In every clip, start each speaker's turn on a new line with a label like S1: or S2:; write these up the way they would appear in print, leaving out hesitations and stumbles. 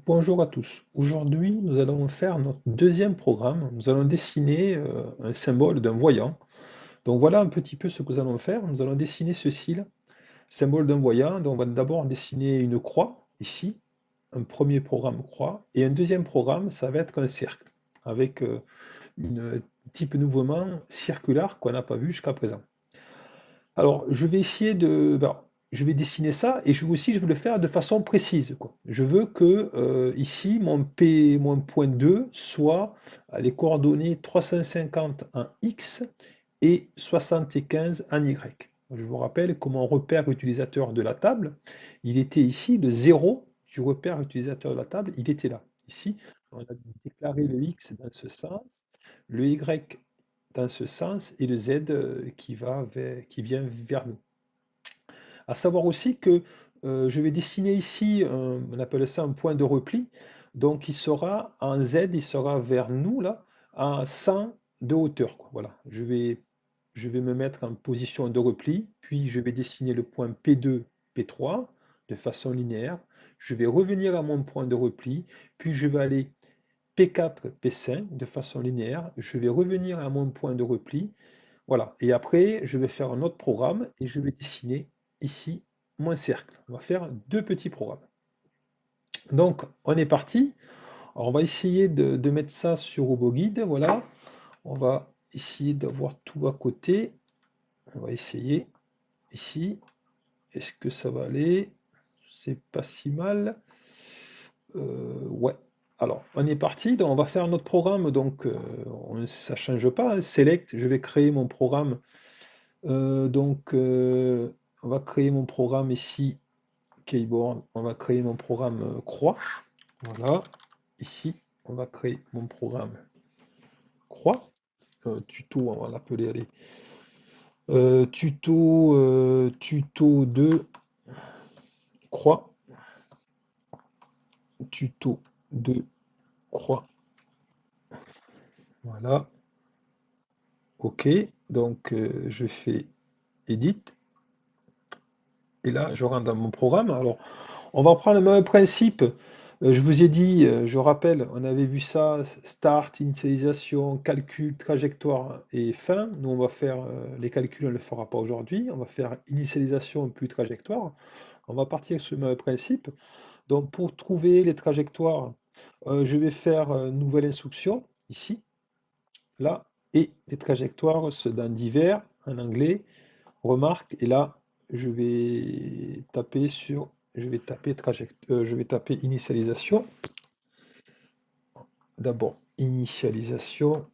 S1: Bonjour à tous. Aujourd'hui, nous allons faire notre deuxième programme. Nous allons dessiner un symbole d'un voyant. Donc voilà un petit peu ce que nous allons faire. Nous allons dessiner ceci, là, symbole d'un voyant. Donc on va d'abord dessiner une croix, ici, un premier programme croix, et un deuxième programme, ça va être un cercle, avec une type de mouvement circulaire qu'on n'a pas vu jusqu'à présent. Alors, je vais essayer de, je vais dessiner ça et je veux le faire de façon précise, quoi. Je veux que ici, mon point 2 soit les coordonnées 350 en X et 75 en Y. Je vous rappelle que mon repère utilisateur de la table, il était ici, le 0 du repère utilisateur de la table, il était là. Ici, on a déclaré le X dans ce sens, le Y dans ce sens et le Z qui vient vers nous. À savoir aussi que je vais dessiner ici, on appelle ça un point de repli, donc il sera en Z, il sera vers nous là, à 100 de hauteur, quoi. Voilà, je vais me mettre en position de repli, puis je vais dessiner le point P2, P3 de façon linéaire. Je vais revenir à mon point de repli, puis je vais aller P4, P5 de façon linéaire. Je vais revenir à mon point de repli. Voilà. Et après, je vais faire un autre programme et je vais dessiner ici mon cercle. On va faire deux petits programmes. Donc, on est parti. Alors, on va essayer de mettre ça sur RoboGuide. Voilà. On va essayer d'avoir tout à côté. On va essayer ici. Est-ce que ça va aller? C'est pas si mal. Ouais. Alors, on est parti. Donc, on va faire notre programme. Donc, ça ne change pas, hein. Select. Je vais créer mon programme. On va créer mon programme ici, keyboard. On va créer mon programme croix. Voilà. Ici, on va créer mon programme croix. Tuto, on va l'appeler, allez. Tuto 2 croix. Tuto 2 croix. Voilà. OK. Donc, je fais Edit. Et là, je rentre dans mon programme. Alors, on va prendre le même principe. Je vous ai dit, je rappelle, on avait vu ça, start, initialisation, calcul, trajectoire et fin. Nous, on va faire les calculs, on ne le fera pas aujourd'hui. On va faire initialisation puis trajectoire. On va partir sur le même principe. Donc, pour trouver les trajectoires, je vais faire nouvelle instruction, ici, là, et les trajectoires, c'est dans divers, en anglais, remarque, et là, je vais taper initialisation. D'abord, initialisation.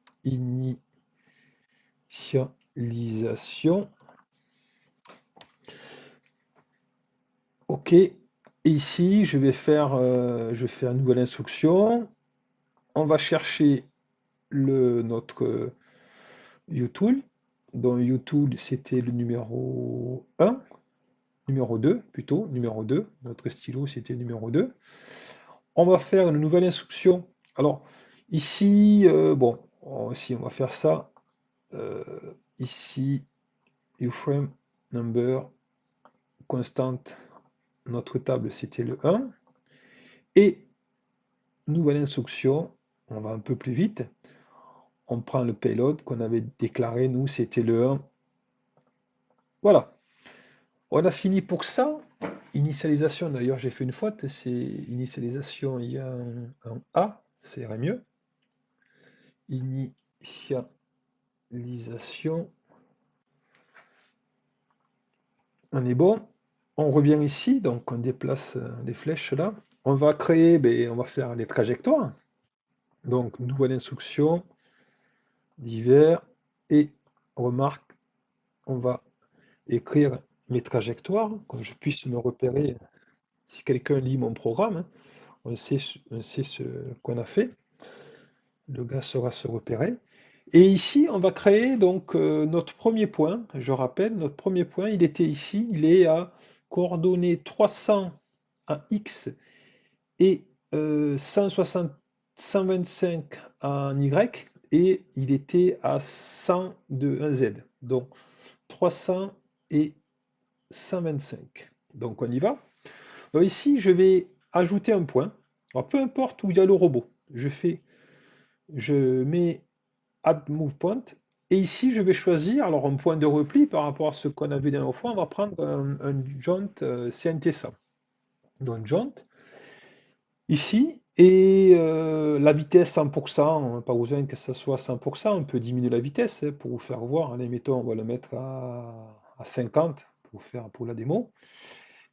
S1: OK. Et ici, je fais une nouvelle instruction. On va chercher notre utool. Dans utool, c'était le numéro 1, numéro 2 plutôt, numéro 2. Notre stylo, c'était numéro 2. On va faire une nouvelle instruction. Alors, ici, bon, si on va faire ça, ici, uFrame number constant, notre table, c'était le 1. Et nouvelle instruction, on va un peu plus vite. On prend le payload qu'on avait déclaré, nous, c'était le 1. Voilà. On a fini pour ça. Initialisation, d'ailleurs, j'ai fait une faute. C'est initialisation, il y a un A, ça irait mieux. Initialisation. On est bon. On revient ici, donc on déplace les flèches là. On va créer, on va faire les trajectoires. Donc, nouvelle instruction, divers, et remarque, on va écrire mes trajectoires, que je puisse me repérer si quelqu'un lit mon programme, hein. On sait ce qu'on a fait. Le gars saura se repérer. Et ici, on va créer donc notre premier point. Je rappelle, notre premier point, il était ici. Il est à coordonnées 300 en X et 125 en Y. Et il était à 100 de 1 Z. Donc 300 et 125. Donc on y va. Donc ici, je vais ajouter un point. Alors, peu importe où il y a le robot, je mets Add Move Point, et ici, je vais choisir, alors un point de repli par rapport à ce qu'on avait la dernière fois, on va prendre un jaunt CNT100. Donc, jaunt, ici, et la vitesse 100%, pas besoin que ça soit 100%, on peut diminuer la vitesse pour vous faire voir. Allez, mettons, on va le mettre à 50 pour la démo.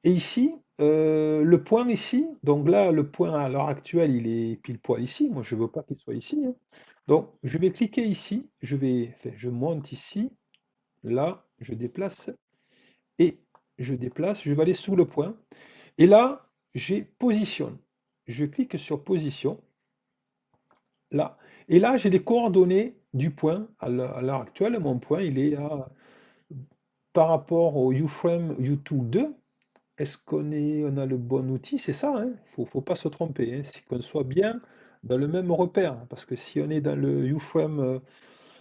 S1: Et ici, le point ici, donc là, le point à l'heure actuelle, il est pile poil ici. Moi, je ne veux pas qu'il soit ici, hein. Donc, je vais cliquer ici, je monte ici, là, je déplace, et je déplace, je vais aller sous le point. Et là, j'ai positionne. Je clique sur position, là. Et là, j'ai les coordonnées du point. À l'heure actuelle, mon point, il est par rapport au UFrame U2 2. Est-ce on a le bon outil? C'est ça, hein? Faut pas se tromper, hein. C'est qu'on soit bien dans le même repère. Parce que si on est dans le UFrame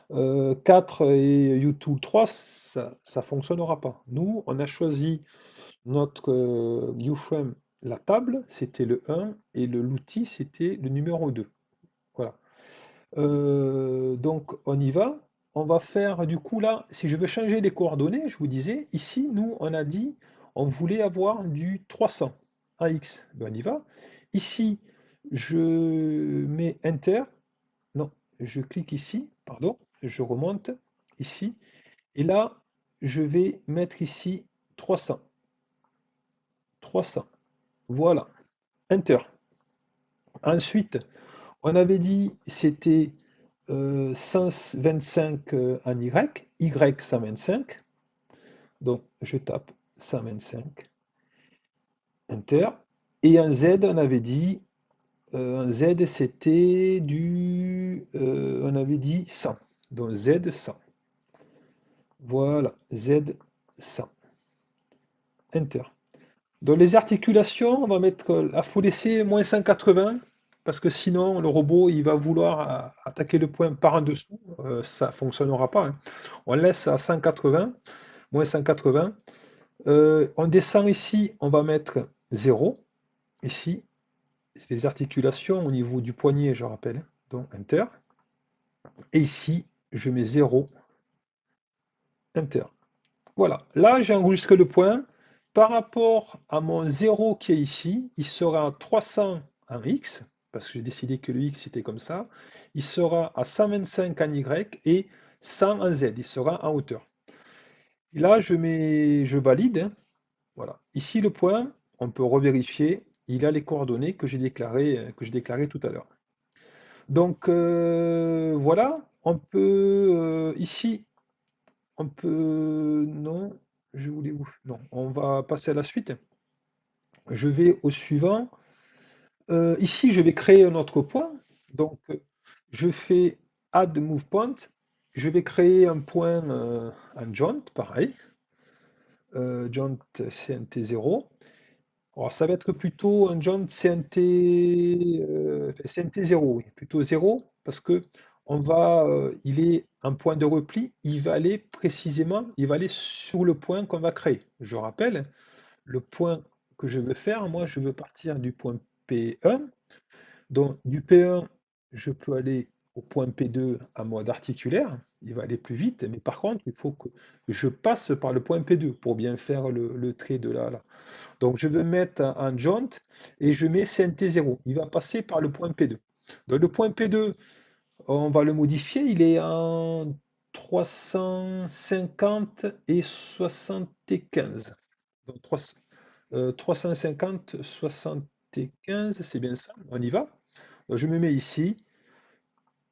S1: 4 et U2 3, ça fonctionnera pas. Nous, on a choisi notre UFrame, la table, c'était le 1 et l'outil, c'était le numéro 2. Voilà. Donc on y va. On va faire du coup là, si je veux changer les coordonnées, je vous disais, ici, nous, on a dit, on voulait avoir du 300 AX. Ben, on y va. Ici, je mets Enter. Non, je clique ici, pardon, je remonte ici. Et là, je vais mettre ici 300. 300. Voilà. Enter. Ensuite, on avait dit c'était 125 en Y, Y 125. Donc je tape 125, Enter. Et en Z, on avait dit, en Z c'était on avait dit 100. Donc Z 100. Voilà, Z 100. Enter. Dans les articulations, on va mettre, faut laisser moins 180 parce que sinon le robot il va vouloir attaquer le point par en dessous, ça fonctionnera pas, hein. On laisse à 180, moins 180. On descend ici, on va mettre 0. Ici, c'est les articulations au niveau du poignet, je rappelle, hein. Donc Enter. Et ici, je mets 0, Enter. Voilà, là j'ai enregistré le point. Par rapport à mon 0 qui est ici, il sera à 300 en X, parce que j'ai décidé que le X était comme ça. Il sera à 125 en Y et 100 en Z, il sera en hauteur. Et là je valide, hein. Voilà. Ici le point, on peut revérifier, il a les coordonnées que j'ai déclarées tout à l'heure. Donc voilà, on peut ici on peut... Non, je voulais où? Non, on va passer à la suite. Je vais au suivant. Ici, je vais créer un autre point. Donc, je fais Add Move Point. Je vais créer un point, un jaunt, pareil. Jaunt CNT0. Alors, ça va être plutôt un jaunt CNT 0, oui, plutôt 0, parce que il est un point de repli, il va aller précisément, il va aller sur le point qu'on va créer. Je rappelle, le point que je veux faire, moi, je veux partir du point P1. Donc, du P1, je peux aller au point P2 en mode articulaire, il va aller plus vite, mais par contre, il faut que je passe par le point P2 pour bien faire le trait de là à là. Donc, je vais mettre un jaunt et je mets CNT0. Il va passer par le point P2. Donc, le point P2, on va le modifier. Il est en 350 et 75. Donc, 350, 75, c'est bien ça. On y va. Donc, je me mets ici.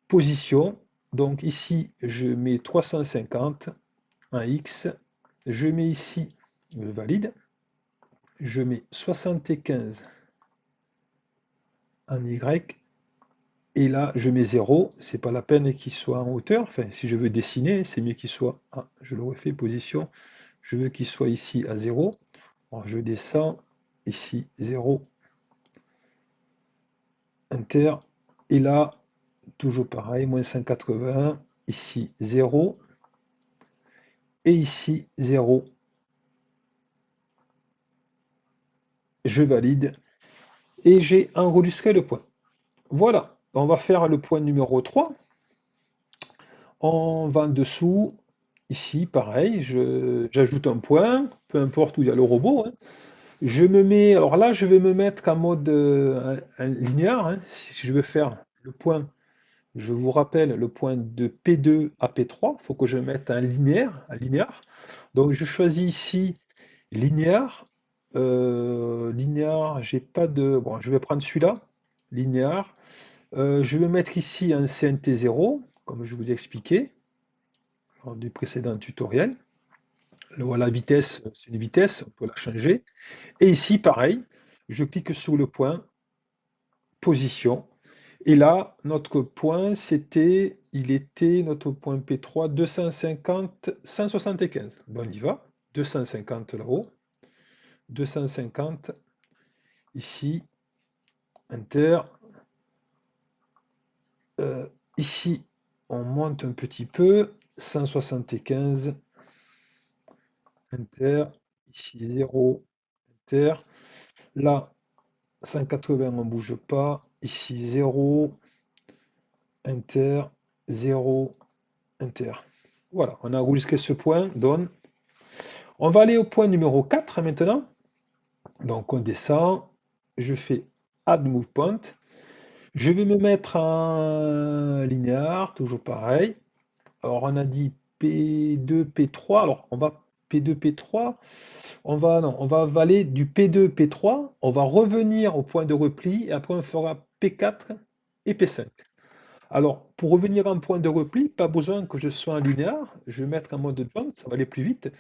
S1: Position. Donc, ici, je mets 350 en X. Je mets ici, je valide. Je mets 75 en Y, et là je mets 0, c'est pas la peine qu'il soit en hauteur, enfin si je veux dessiner, c'est mieux qu'il soit, je le refais, position, je veux qu'il soit ici à 0, alors je descends, ici 0, Enter, et là, toujours pareil, moins 180, ici 0, et ici 0, je valide, et j'ai enregistré le point. Voilà, on va faire le point numéro 3. On va en dessous, ici, pareil, j'ajoute un point, peu importe où il y a le robot, hein. Je me mets, alors là, je vais me mettre en mode un linéaire, hein. Si je veux faire le point, je vous rappelle, le point de P2 à P3, il faut que je mette un linéaire, un linéaire. Donc je choisis ici linéaire. Linéaire, j'ai pas de. Bon, je vais prendre celui-là, linéaire. Je vais mettre ici un CNT 0, comme je vous ai expliqué lors du précédent tutoriel. Voilà, la vitesse, c'est une vitesse, on peut la changer. Et ici, pareil, je clique sur le point, position. Et là, notre point, il était notre point P3, 250, 175. Bon, on y va. 250 là-haut. 250 ici. Enter. Ici, on monte un petit peu. 175. Enter. Ici, 0. Enter. Là, 180, on ne bouge pas. Ici, 0. Enter. 0. Enter. Voilà, on a enregistré ce point, donne. On va aller au point numéro 4 maintenant. Donc on descend, je fais Add Move Point. Je vais me mettre en linéaire, toujours pareil. Alors on a dit P2, P3. Alors on va P2, P3. On va aller du P2, P3. On va revenir au point de repli et après on fera P4 et P5. Alors, pour revenir en point de repli, pas besoin que je sois en linéaire. Je vais mettre en mode jump, ça va aller plus vite.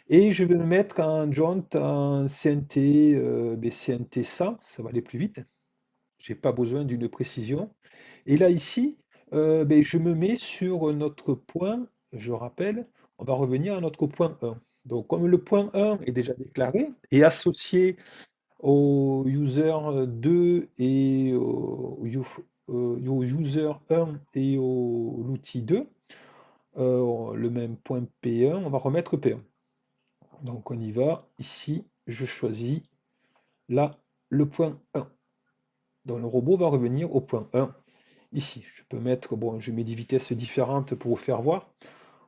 S1: Et je vais me mettre en jaunt, en CNT, CNT ça va aller plus vite. J'ai pas besoin d'une précision. Et là, ici, je me mets sur notre point, je rappelle, on va revenir à notre point 1. Donc, comme le point 1 est déjà déclaré et associé au user 2 et au user 1 et au l'outil 2, le même point P1, on va remettre P1. Donc on y va, ici, je choisis là le point 1. Donc le robot va revenir au point 1. Ici, je peux mettre, bon, je mets des vitesses différentes pour vous faire voir.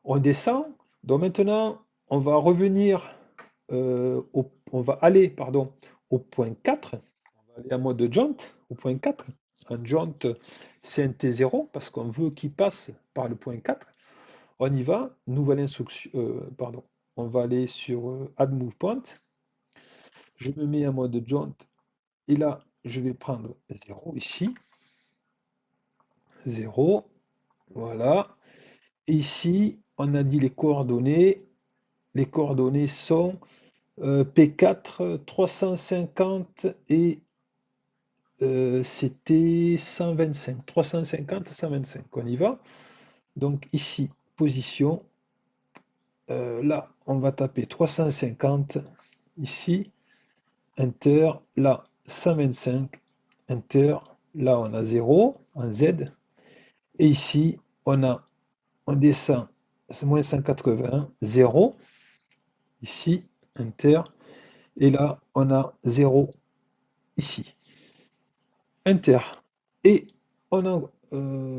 S1: On descend, donc maintenant, on va revenir, on va aller, pardon, au point 4. On va aller en mode jaunt, au point 4. Un jaunt CNT 0, parce qu'on veut qu'il passe par le point 4. On y va, nouvelle instruction, pardon, on va aller sur Add Move Point. Je me mets en mode jaunt et là je vais prendre 0 ici, 0, voilà. Et ici on a dit les coordonnées sont P4 350 et c'était 125, 350, 125, on y va. Donc ici, position, là on va taper 350, ici, Enter, là 125, Enter, là on a 0 en Z, et ici on descend, c'est moins 180, 0, ici, Enter, et là on a 0 ici, Enter, et on a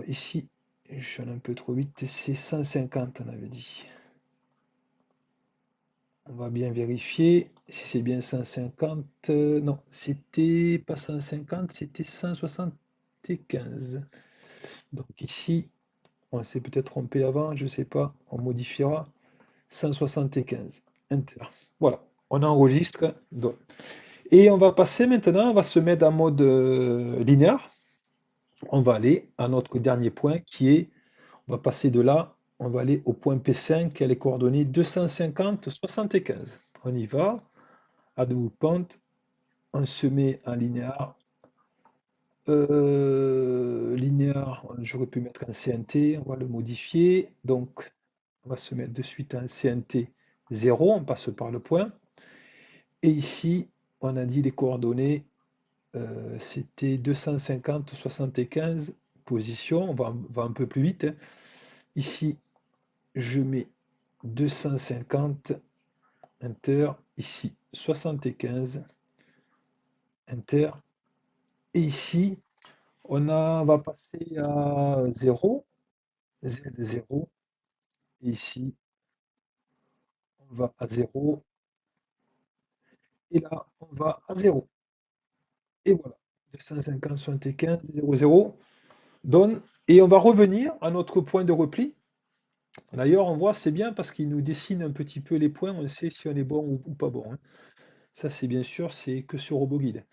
S1: ici, je suis allé un peu trop vite, c'est 150 on avait dit. On va bien vérifier si c'est bien 150. Non, c'était pas 150, c'était 175. Donc ici, on s'est peut-être trompé avant, je ne sais pas, on modifiera 175. Enter. Voilà, on enregistre. Donc. Et on va passer maintenant, on va se mettre en mode linéaire. On va aller à notre dernier point qui est, on va passer de là, on va aller au point P5 qui a les coordonnées 250, 75. On y va. Add Move Point, on se met en linéaire. Linéaire, j'aurais pu mettre un CNT, on va le modifier. Donc, on va se mettre de suite un CNT 0, on passe par le point. Et ici, on a dit les coordonnées, c'était 250, 75, position, on va un peu plus vite, hein. Ici, je mets 250, Enter, ici 75, Enter, Et ici, on va passer à 0, Z0. Et ici, on va à 0. Et là, on va à 0. Et voilà. 250, 75, 0, 0 donne. Et on va revenir à notre point de repli. D'ailleurs, on voit, c'est bien parce qu'il nous dessine un petit peu les points. On sait si on est bon ou pas bon, hein. Ça, c'est bien sûr, c'est que sur RoboGuide.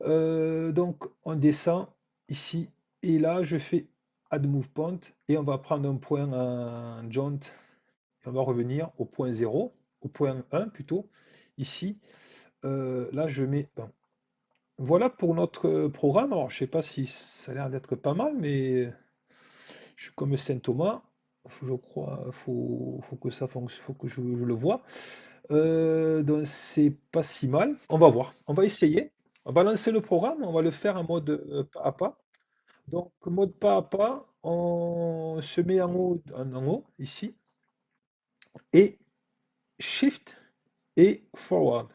S1: Donc, on descend ici. Et là, je fais Add Move Point. Et on va prendre un point en jaunt. Et on va revenir au point 0, au point 1 plutôt. Ici, là, je mets 1. Voilà pour notre programme. Alors, je sais pas si ça a l'air d'être pas mal, mais je suis comme Saint Thomas. Je crois, faut que ça fonctionne, faut que je le vois. Donc, c'est pas si mal. On va voir. On va essayer. On va lancer le programme. On va le faire en mode pas à pas. Donc, mode pas à pas, on se met en haut ici et Shift et Forward.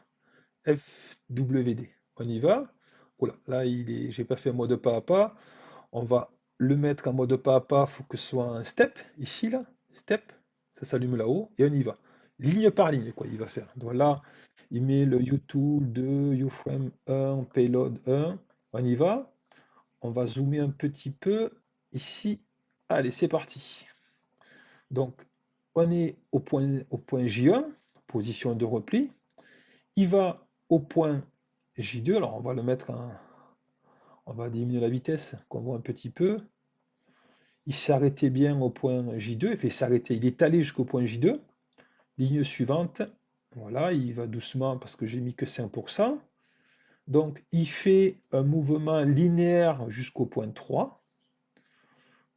S1: FWD. On y va. Oula, là, j'ai pas fait un mode pas à pas. On va le mettre en mode pas à pas. Il faut que ce soit un step. Ici, là. Step. Ça s'allume là-haut. Et on y va. Ligne par ligne, quoi, il va faire. Donc là, il met le U-Tool 2, U-Frame 1, Payload 1. On y va. On va zoomer un petit peu. Ici. Allez, c'est parti. Donc, on est au point J1, position de repli. Il va au point J2, alors on va le mettre on va diminuer la vitesse, qu'on voit un petit peu. Il s'est arrêté bien au point J2, il fait s'arrêter, il est allé jusqu'au point J2. Ligne suivante, voilà, il va doucement parce que j'ai mis que 5%. Donc il fait un mouvement linéaire jusqu'au point 3.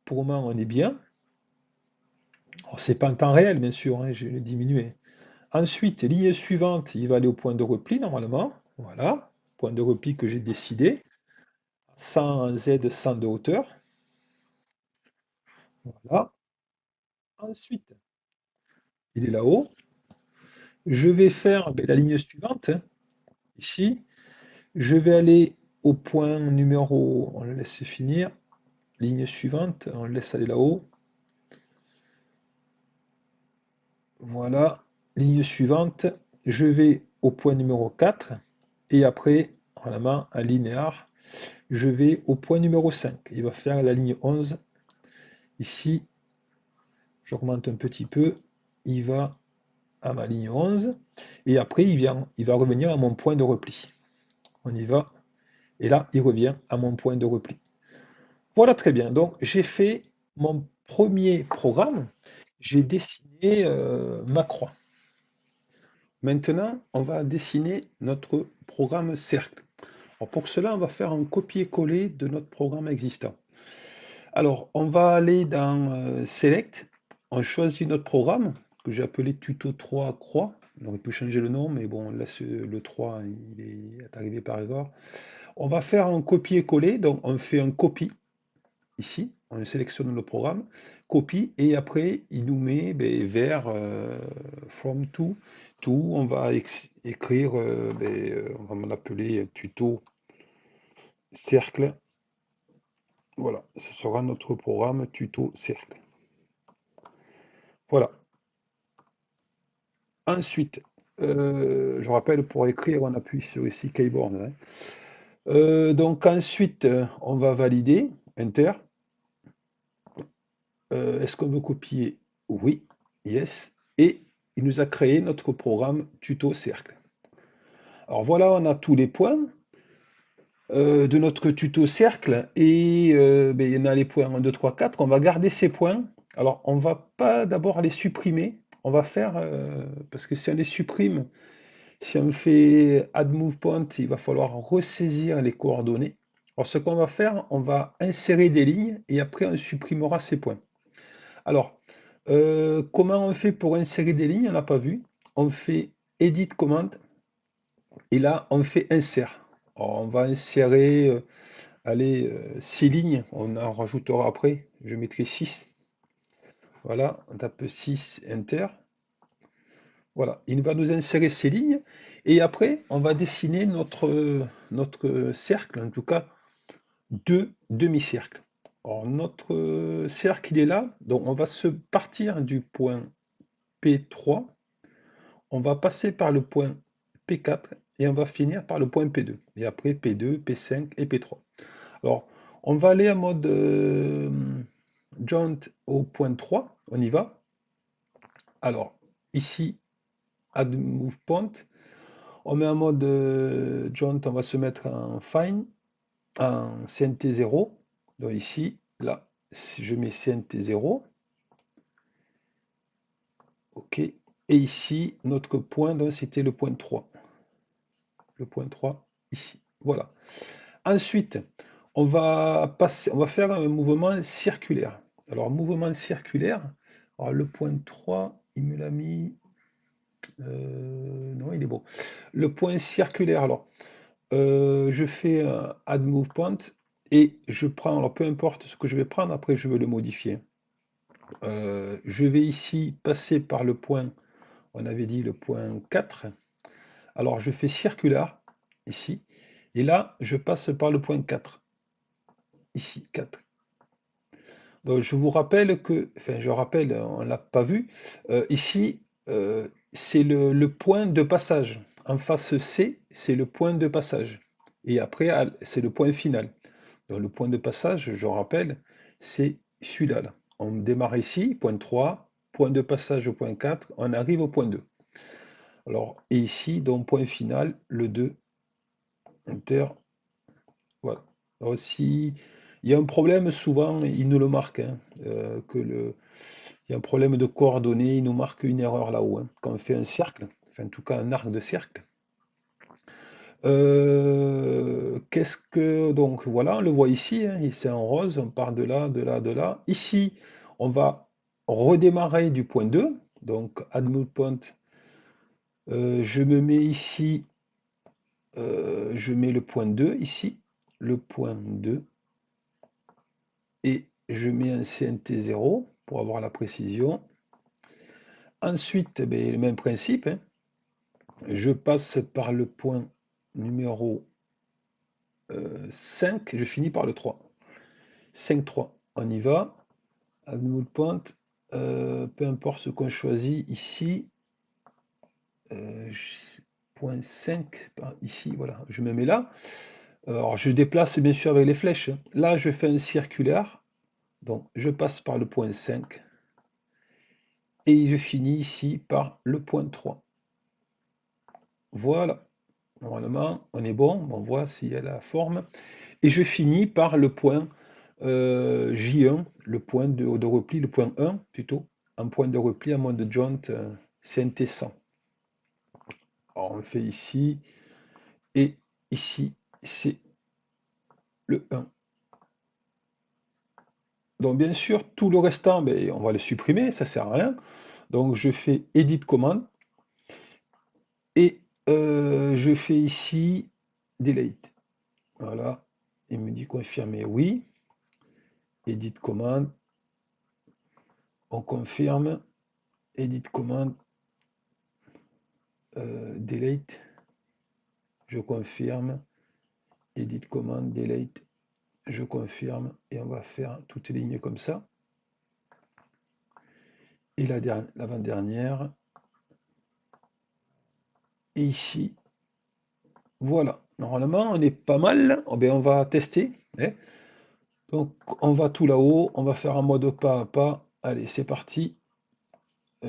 S1: Pour le moment, on est bien. Alors, c'est pas en temps réel, bien sûr, hein, je l'ai diminué. Ensuite, ligne suivante, il va aller au point de repli normalement. Voilà, point de repli que j'ai décidé. 100 Z, 100 de hauteur. Voilà. Ensuite, il est là-haut. Je vais faire la ligne suivante, hein, ici. Je vais aller au point numéro, on le laisse finir. Ligne suivante, on le laisse aller là-haut. Voilà. Ligne suivante, je vais au point numéro 4. Et après, en la main, un linéaire, je vais au point numéro 5. Il va faire la ligne 11. Ici, j'augmente un petit peu. Il va à ma ligne 11. Et après, il va revenir à mon point de repli. On y va. Et là, il revient à mon point de repli. Voilà, très bien. Donc, j'ai fait mon premier programme. J'ai dessiné ma croix. Maintenant, on va dessiner notre programme cercle. Alors, pour cela, on va faire un copier-coller de notre programme existant. Alors, on va aller dans Select. On choisit notre programme, que j'ai appelé Tuto 3 Croix. On aurait pu changer le nom, mais bon, là, le 3, il est arrivé par erreur. On va faire un copier-coller, donc on fait un copie, ici, on sélectionne le programme, copie, et après, il nous met vers from to, on va écrire, on va l'appeler tuto cercle. Voilà, ce sera notre programme tuto cercle. Voilà. Ensuite, je rappelle, pour écrire, on appuie sur ici Keyboard, hein. Donc ensuite, on va valider, Enter. Est-ce qu'on veut copier? Oui, yes. Et il nous a créé notre programme tuto cercle. Alors voilà, on a tous les points de notre tuto cercle et il y en a les points 1, 2, 3, 4. On va garder ces points. Alors on va pas d'abord les supprimer. On va faire, parce que si on les supprime, si on fait add move point, il va falloir ressaisir les coordonnées. Alors ce qu'on va faire, on va insérer des lignes et après on supprimera ces points. Alors, comment on fait pour insérer des lignes? On n'a pas vu. On fait Edit commande et là on fait insert. Alors, on va insérer, allez, 6 lignes. On en rajoutera après. Je mettrai 6. Voilà, on tape 6, Enter. Voilà, il va nous insérer ces lignes et après on va dessiner notre cercle, en tout cas deux demi-cercles. Alors notre cercle, il est là, donc on va se partir du point P3, on va passer par le point P4 et on va finir par le point P2. Et après P2, P5 et P3. Alors, on va aller en mode jaunt au point 3, on y va. Alors, ici, add move point, on met en mode jaunt, on va se mettre en fine, en CNT 0. Donc ici, là, je mets CNT 0. OK. Et ici, notre point, donc c'était le point 3. Le point 3, ici. Voilà. Ensuite, on va faire un mouvement circulaire. Alors, mouvement circulaire, alors le point 3, il me l'a mis. Non, il est bon. Le point circulaire, alors, je fais un add move point et je prends, alors peu importe ce que je vais prendre, après je vais le modifier. Je vais ici passer par le point, on avait dit le point 4. Alors je fais circulaire, ici, et là je passe par le point 4. Ici, 4. Donc je vous rappelle que, enfin je rappelle, on ne l'a pas vu, ici, c'est le point de passage. En face C, c'est le point de passage. Et après, c'est le point final. Donc le point de passage, je rappelle, c'est celui-là. Là. On démarre ici, point 3, point de passage au point 4, on arrive au point 2. Alors, et ici, donc point final, le 2, enter, voilà. Alors, si il y a un problème, souvent, il nous le marque, hein, il y a un problème de coordonnées, il nous marque une erreur là-haut, hein, quand on fait un cercle, enfin en tout cas un arc de cercle. Qu'est-ce que donc voilà, on le voit ici, hein, c'est en rose, on part de là, de là, de là. Ici, on va redémarrer du point 2, donc add move point. Je me mets ici, je mets le point 2 ici, le point 2, et je mets un CNT 0 pour avoir la précision. Ensuite, ben, le même principe, hein, je passe par le point numéro 5, je finis par le 3. 5, 3, on y va. Add move point, peu importe ce qu'on choisit ici, point 5, ici, voilà, je me mets là. Alors je déplace bien sûr avec les flèches. Là, je fais un circulaire, donc je passe par le point 5 et je finis ici par le point 3. Voilà, normalement, on est bon, on voit s'il y a la forme. Et je finis par le point J1, le point de repli, le point 1 plutôt, un point de repli en mode jaunt CNT 100. Alors on fait ici, et ici, c'est le 1. Donc bien sûr, tout le restant, ben, on va le supprimer, ça sert à rien. Donc je fais Edit commande, et je fais ici Delete. Voilà, il me dit confirmer oui. Edit commande, on confirme, Edit commande, Delete, je confirme, Edit commande, Delete, je confirme, et on va faire toutes les lignes comme ça. Et l'avant-dernière, et ici, voilà. Normalement, on est pas mal. Oh, ben, on va tester. Hein. Donc, on va tout là-haut. On va faire un mode pas à pas. Allez, c'est parti.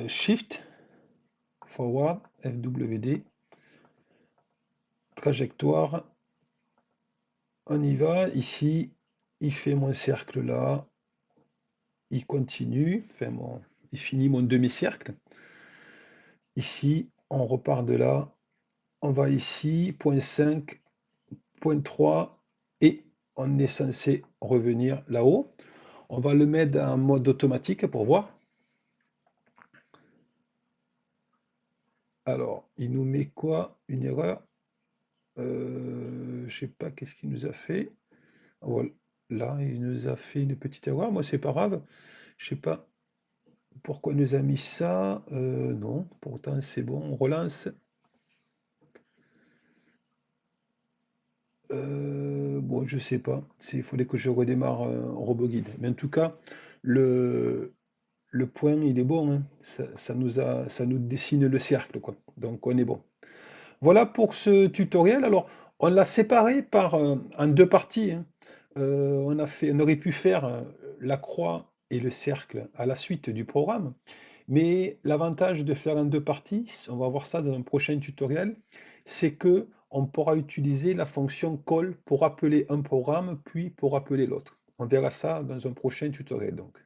S1: Shift, forward, FWD, trajectoire. On y va. Ici, il fait mon cercle là. Il continue. Enfin, il finit mon demi-cercle. Ici, on repart de là. On va ici, point 5, point 3, et on est censé revenir là-haut. On va le mettre en mode automatique pour voir. Alors, il nous met quoi? Une erreur? Je sais pas qu'est-ce qu'il nous a fait. Voilà. Là, il nous a fait une petite erreur. Moi, c'est pas grave. Je sais pas pourquoi il nous a mis ça. Non, pourtant c'est bon. On relance. Bon. Bon, je sais pas, il faudrait que je redémarre, RoboGuide. Mais en tout cas, le le point, il est bon, hein. Ça nous dessine le cercle, quoi, donc on est bon. Voilà pour ce tutoriel. Alors, on l'a séparé en 2 parties, hein. On aurait pu faire, la croix et le cercle à la suite du programme, mais l'avantage de faire en 2 parties, on va voir ça dans un prochain tutoriel, c'est que on pourra utiliser la fonction call pour appeler un programme, puis pour appeler l'autre. On verra ça dans un prochain tutoriel donc.